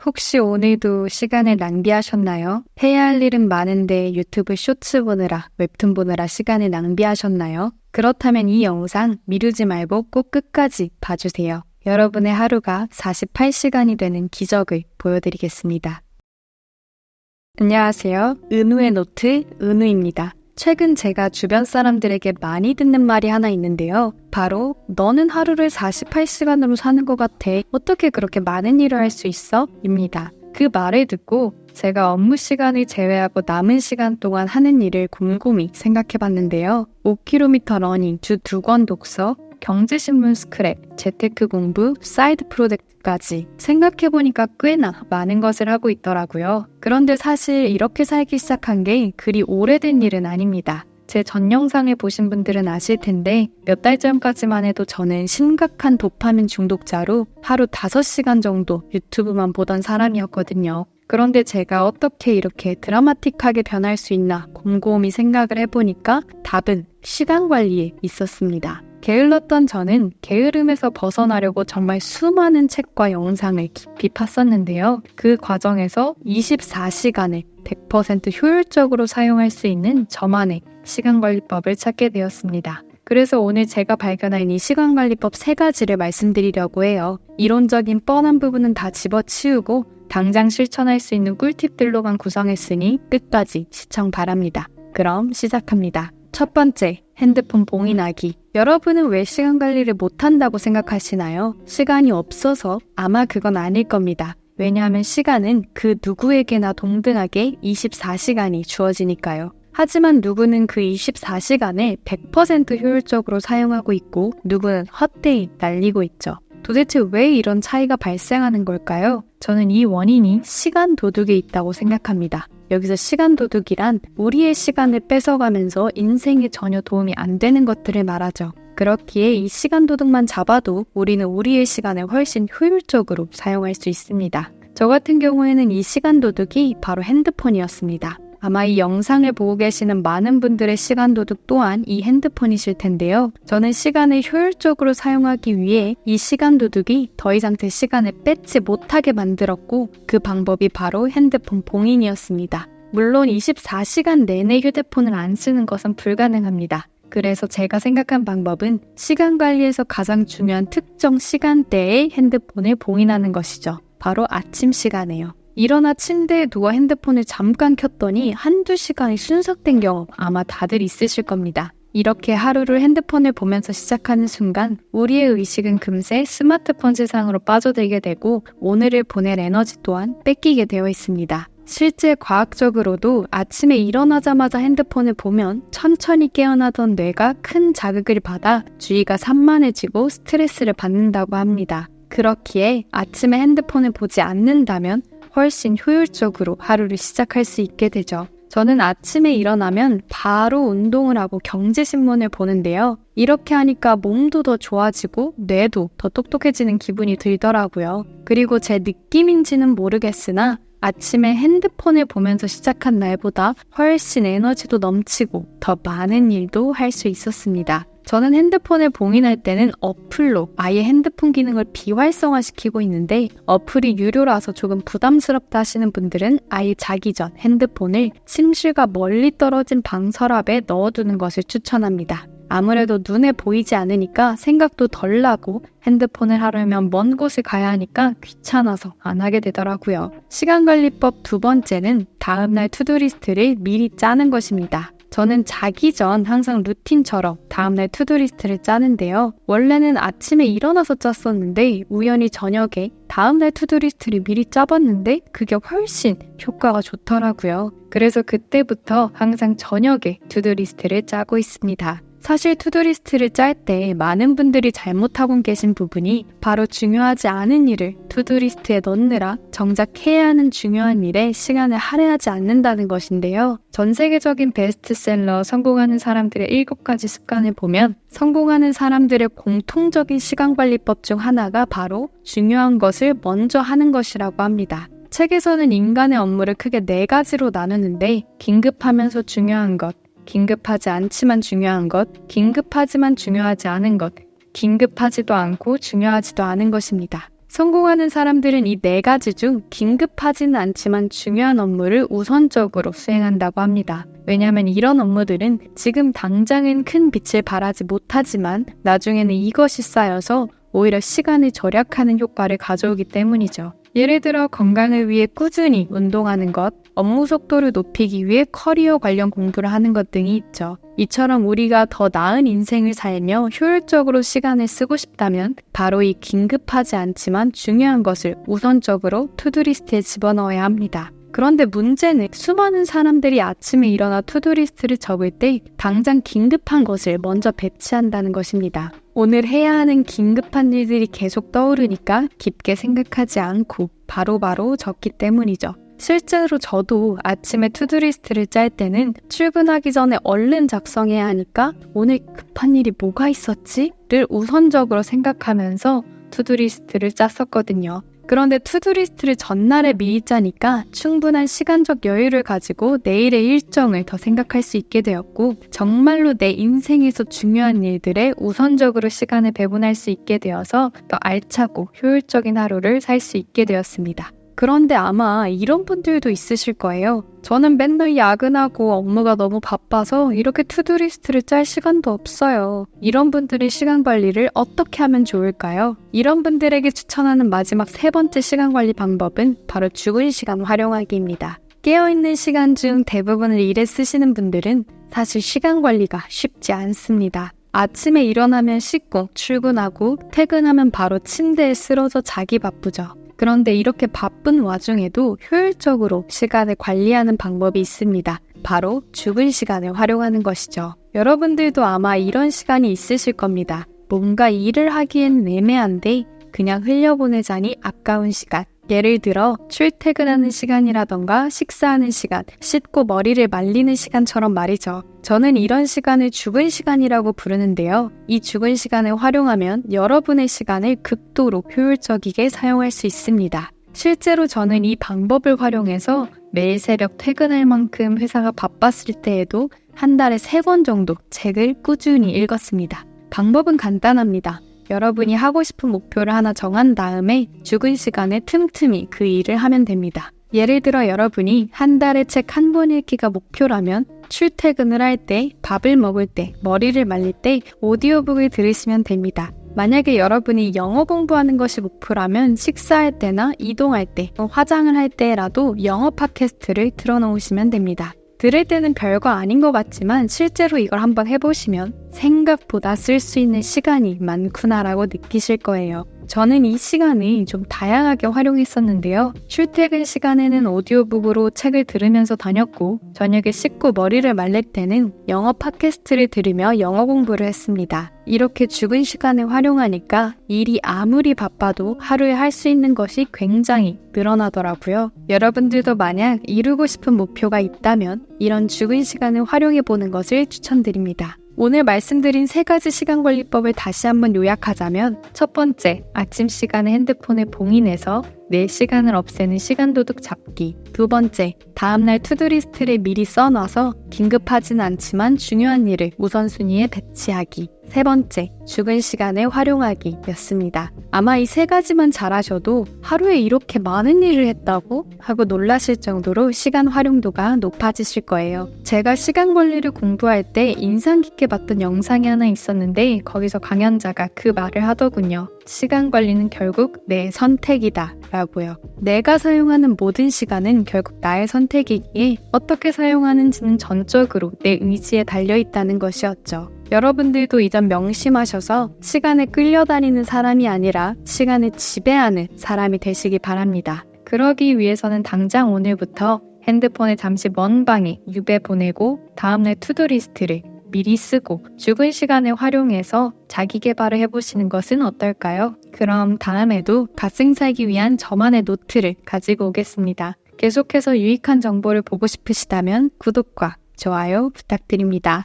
혹시 오늘도 시간을 낭비하셨나요? 해야 할 일은 많은데 유튜브 쇼츠 보느라, 웹툰 보느라 시간을 낭비하셨나요? 그렇다면 이 영상 미루지 말고 꼭 끝까지 봐주세요. 여러분의 하루가 48시간이 되는 기적을 보여드리겠습니다. 안녕하세요. 은우의 노트 은우입니다. 최근 제가 주변 사람들에게 많이 듣는 말이 하나 있는데요. 바로 너는 하루를 48시간으로 사는 것 같아. 어떻게 그렇게 많은 일을 할 수 있어? 입니다. 그 말을 듣고 제가 업무 시간을 제외하고 남은 시간 동안 하는 일을 곰곰이 생각해봤는데요. 5km 러닝, 주 2권 독서, 경제신문 스크랩, 재테크 공부, 사이드 프로젝트까지 생각해보니까 꽤나 많은 것을 하고 있더라고요. 그런데 사실 이렇게 살기 시작한 게 그리 오래된 일은 아닙니다. 제 전 영상을 보신 분들은 아실 텐데 몇 달 전까지만 해도 저는 심각한 도파민 중독자로 하루 5시간 정도 유튜브만 보던 사람이었거든요. 그런데 제가 어떻게 이렇게 드라마틱하게 변할 수 있나 곰곰이 생각을 해보니까 답은 시간 관리에 있었습니다. 게을렀던 저는 게으름에서 벗어나려고 정말 수많은 책과 영상을 깊이 팠었는데요. 그 과정에서 24시간을 100% 효율적으로 사용할 수 있는 저만의 시간관리법을 찾게 되었습니다. 그래서 오늘 제가 발견한 이 시간관리법 3가지를 말씀드리려고 해요. 이론적인 뻔한 부분은 다 집어치우고 당장 실천할 수 있는 꿀팁들로만 구성했으니 끝까지 시청 바랍니다. 그럼 시작합니다. 첫 번째, 핸드폰 봉인하기. 여러분은 왜 시간 관리를 못한다고 생각하시나요? 시간이 없어서? 아마 그건 아닐 겁니다. 왜냐하면 시간은 그 누구에게나 동등하게 24시간이 주어지니까요. 하지만 누구는 그 24시간을 100% 효율적으로 사용하고 있고 누구는 헛되이 날리고 있죠. 도대체 왜 이런 차이가 발생하는 걸까요? 저는 이 원인이 시간 도둑에 있다고 생각합니다. 여기서 시간 도둑이란 우리의 시간을 뺏어가면서 인생에 전혀 도움이 안 되는 것들을 말하죠. 그렇기에 이 시간 도둑만 잡아도 우리는 우리의 시간을 훨씬 효율적으로 사용할 수 있습니다. 저 같은 경우에는 이 시간 도둑이 바로 핸드폰이었습니다. 아마 이 영상을 보고 계시는 많은 분들의 시간 도둑 또한 이 핸드폰이실 텐데요. 저는 시간을 효율적으로 사용하기 위해 이 시간 도둑이 더 이상 제 시간을 뺏지 못하게 만들었고 그 방법이 바로 핸드폰 봉인이었습니다. 물론 24시간 내내 휴대폰을 안 쓰는 것은 불가능합니다. 그래서 제가 생각한 방법은 시간 관리에서 가장 중요한 특정 시간대에 핸드폰을 봉인하는 것이죠. 바로 아침 시간에요. 일어나 침대에 누워 핸드폰을 잠깐 켰더니 한두 시간이 순삭된 경험 아마 다들 있으실 겁니다. 이렇게 하루를 핸드폰을 보면서 시작하는 순간 우리의 의식은 금세 스마트폰 세상으로 빠져들게 되고 오늘을 보낼 에너지 또한 뺏기게 되어 있습니다. 실제 과학적으로도 아침에 일어나자마자 핸드폰을 보면 천천히 깨어나던 뇌가 큰 자극을 받아 주의가 산만해지고 스트레스를 받는다고 합니다. 그렇기에 아침에 핸드폰을 보지 않는다면 훨씬 효율적으로 하루를 시작할 수 있게 되죠. 저는 아침에 일어나면 바로 운동을 하고 경제신문을 보는데요. 이렇게 하니까 몸도 더 좋아지고 뇌도 더 똑똑해지는 기분이 들더라고요. 그리고 제 느낌인지는 모르겠으나 아침에 핸드폰을 보면서 시작한 날보다 훨씬 에너지도 넘치고 더 많은 일도 할 수 있었습니다. 저는 핸드폰을 봉인할 때는 어플로 아예 핸드폰 기능을 비활성화시키고 있는데 어플이 유료라서 조금 부담스럽다 하시는 분들은 아예 자기 전 핸드폰을 침실과 멀리 떨어진 방 서랍에 넣어두는 것을 추천합니다. 아무래도 눈에 보이지 않으니까 생각도 덜 나고 핸드폰을 하려면 먼 곳을 가야 하니까 귀찮아서 안 하게 되더라고요. 시간관리법 2번째는 다음날 투두리스트를 미리 짜는 것입니다. 저는 자기 전 항상 루틴처럼 다음날 투두리스트를 짜는데요. 원래는 아침에 일어나서 짰었는데 우연히 저녁에 다음날 투두리스트를 미리 짜봤는데 그게 훨씬 효과가 좋더라고요. 그래서 그때부터 항상 저녁에 투두리스트를 짜고 있습니다. 사실 투두리스트를 짤 때 많은 분들이 잘못하고 계신 부분이 바로 중요하지 않은 일을 투두리스트에 넣느라 정작 해야 하는 중요한 일에 시간을 할애하지 않는다는 것인데요. 전 세계적인 베스트셀러 성공하는 사람들의 7가지 습관을 보면 성공하는 사람들의 공통적인 시간관리법 중 하나가 바로 중요한 것을 먼저 하는 것이라고 합니다. 책에서는 인간의 업무를 크게 4가지로 나누는데 긴급하면서 중요한 것, 긴급하지 않지만 중요한 것, 긴급하지만 중요하지 않은 것, 긴급하지도 않고 중요하지도 않은 것입니다. 성공하는 사람들은 이 4가지 중 긴급하지는 않지만 중요한 업무를 우선적으로 수행한다고 합니다. 왜냐하면 이런 업무들은 지금 당장은 큰 빛을 발하지 못하지만 나중에는 이것이 쌓여서 오히려 시간을 절약하는 효과를 가져오기 때문이죠. 예를 들어 건강을 위해 꾸준히 운동하는 것, 업무 속도를 높이기 위해 커리어 관련 공부를 하는 것 등이 있죠. 이처럼 우리가 더 나은 인생을 살며 효율적으로 시간을 쓰고 싶다면 바로 이 긴급하지 않지만 중요한 것을 우선적으로 투두리스트에 집어넣어야 합니다. 그런데 문제는 수많은 사람들이 아침에 일어나 투두리스트를 적을 때 당장 긴급한 것을 먼저 배치한다는 것입니다. 오늘 해야 하는 긴급한 일들이 계속 떠오르니까 깊게 생각하지 않고 바로바로 적기 때문이죠. 실제로 저도 아침에 투두리스트를 짤 때는 출근하기 전에 얼른 작성해야 하니까 오늘 급한 일이 뭐가 있었지? 를 우선적으로 생각하면서 투두리스트를 짰었거든요. 그런데 투두리스트를 전날에 미리 짜니까 충분한 시간적 여유를 가지고 내일의 일정을 더 생각할 수 있게 되었고 정말로 내 인생에서 중요한 일들에 우선적으로 시간을 배분할 수 있게 되어서 더 알차고 효율적인 하루를 살 수 있게 되었습니다. 그런데 아마 이런 분들도 있으실 거예요. 저는 맨날 야근하고 업무가 너무 바빠서 이렇게 투두리스트를 짤 시간도 없어요. 이런 분들의 시간 관리를 어떻게 하면 좋을까요? 이런 분들에게 추천하는 마지막 3번째 시간 관리 방법은 바로 죽은 시간 활용하기입니다. 깨어있는 시간 중 대부분을 일에 쓰시는 분들은 사실 시간 관리가 쉽지 않습니다. 아침에 일어나면 씻고 출근하고 퇴근하면 바로 침대에 쓰러져 자기 바쁘죠. 그런데 이렇게 바쁜 와중에도 효율적으로 시간을 관리하는 방법이 있습니다. 바로 죽은 시간을 활용하는 것이죠. 여러분들도 아마 이런 시간이 있으실 겁니다. 뭔가 일을 하기엔 애매한데 그냥 흘려보내자니 아까운 시간. 예를 들어 출퇴근하는 시간이라던가 식사하는 시간, 씻고 머리를 말리는 시간처럼 말이죠. 저는 이런 시간을 죽은 시간이라고 부르는데요. 이 죽은 시간을 활용하면 여러분의 시간을 극도로 효율적이게 사용할 수 있습니다. 실제로 저는 이 방법을 활용해서 매일 새벽 퇴근할 만큼 회사가 바빴을 때에도 한 달에 3번 정도 책을 꾸준히 읽었습니다. 방법은 간단합니다. 여러분이 하고 싶은 목표를 하나 정한 다음에 죽은 시간에 틈틈이 그 일을 하면 됩니다. 예를 들어 여러분이 한 달에 책 1권 읽기가 목표라면 출퇴근을 할 때, 밥을 먹을 때, 머리를 말릴 때 오디오북을 들으시면 됩니다. 만약에 여러분이 영어 공부하는 것이 목표라면 식사할 때나 이동할 때, 화장을 할 때라도 영어 팟캐스트를 틀어놓으시면 됩니다. 들을 때는 별거 아닌 것 같지만 실제로 이걸 한번 해보시면 생각보다 쓸 수 있는 시간이 많구나라고 느끼실 거예요. 저는 이 시간을 좀 다양하게 활용했었는데요. 출퇴근 시간에는 오디오북으로 책을 들으면서 다녔고 저녁에 씻고 머리를 말릴 때는 영어 팟캐스트를 들으며 영어 공부를 했습니다. 이렇게 죽은 시간을 활용하니까 일이 아무리 바빠도 하루에 할 수 있는 것이 굉장히 늘어나더라고요. 여러분들도 만약 이루고 싶은 목표가 있다면 이런 죽은 시간을 활용해보는 것을 추천드립니다. 오늘 말씀드린 3가지 시간관리법을 다시 한번 요약하자면 첫 번째, 아침 시간에 핸드폰에 봉인해서 내 시간을 없애는 시간도둑 잡기. 두 번째, 다음날 투두리스트를 미리 써놔서 긴급하진 않지만 중요한 일을 우선순위에 배치하기. 세 번째, 죽은 시간을 활용하기 였습니다. 아마 이 3가지만 잘하셔도 하루에 이렇게 많은 일을 했다고? 하고 놀라실 정도로 시간 활용도가 높아지실 거예요. 제가 시간 관리를 공부할 때 인상 깊게 봤던 영상이 하나 있었는데 거기서 강연자가 그 말을 하더군요. 시간 관리는 결국 내 선택이다 라고요. 내가 사용하는 모든 시간은 결국 나의 선택이기에 어떻게 사용하는지는 전적으로 내 의지에 달려있다는 것이었죠. 여러분들도 이 점 명심하셔서 시간에 끌려다니는 사람이 아니라 시간을 지배하는 사람이 되시기 바랍니다. 그러기 위해서는 당장 오늘부터 핸드폰에 잠시 먼 방에 유배 보내고 다음날 투두리스트를 미리 쓰고 죽은 시간을 활용해서 자기 개발을 해보시는 것은 어떨까요? 그럼 다음에도 갓생 살기 위한 저만의 노트를 가지고 오겠습니다. 계속해서 유익한 정보를 보고 싶으시다면 구독과 좋아요 부탁드립니다.